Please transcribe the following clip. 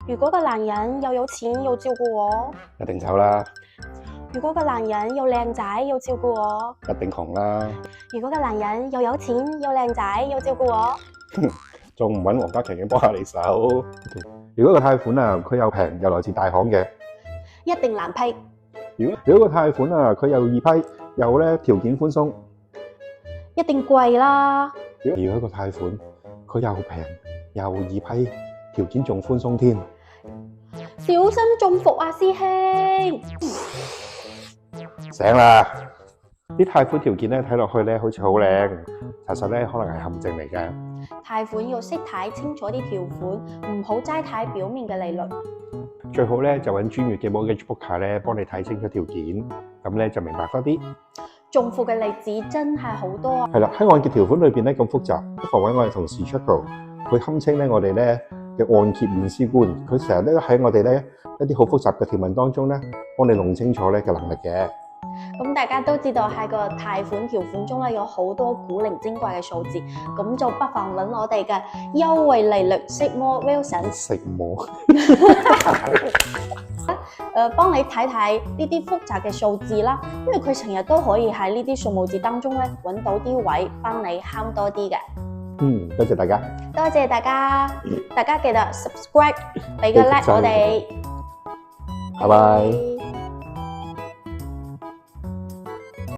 如果個男人又有錢又照顧我，一定醜啦，如果個男人又靚仔又照顧我，一定窮啦，如果個男人又有錢又靚仔又照顧我，仲唔揾黃家麒幫下你手？如果個貸款啊，佢又平又來自大行嘅，一定難批，如果個貸款啊，佢又易批又咧條件寬鬆，一定貴啦，如果個貸款佢又平又易批，條件仲寬鬆添，小心中伏啊師兄！醒啦！啲貸款條件咧睇落去咧好似好靚，其實咧可能係陷阱嚟嘅。貸款要識睇清楚啲條款，唔好齋睇表面嘅利率。最好咧就揾專業嘅 mortgage broker 咧幫你睇清楚條件，咁咧就明白多啲。中伏嘅例子真係好多啊！係啦，喺按揭條款裏邊咧咁複雜，不妨揾我哋同事 Chuckle，佢堪稱咧我哋咧嘅按揭面試官，佢成日咧喺我哋咧一啲好複雜嘅條文當中咧幫你弄清楚咧嘅能力嘅。咁大家都知道喺個貸款條款中咧有好多古靈精怪嘅數字，咁就不妨揾我哋嘅優惠利率 Sigmore Wilson 食魔幫你睇睇呢啲複雜嘅數字啦，因為佢成日都可以喺呢啲數目字當中咧揾到啲位幫你慳多啲嘅。多謝大家，多謝大家，大家記得 subscribe 俾個 like 我哋，拜拜。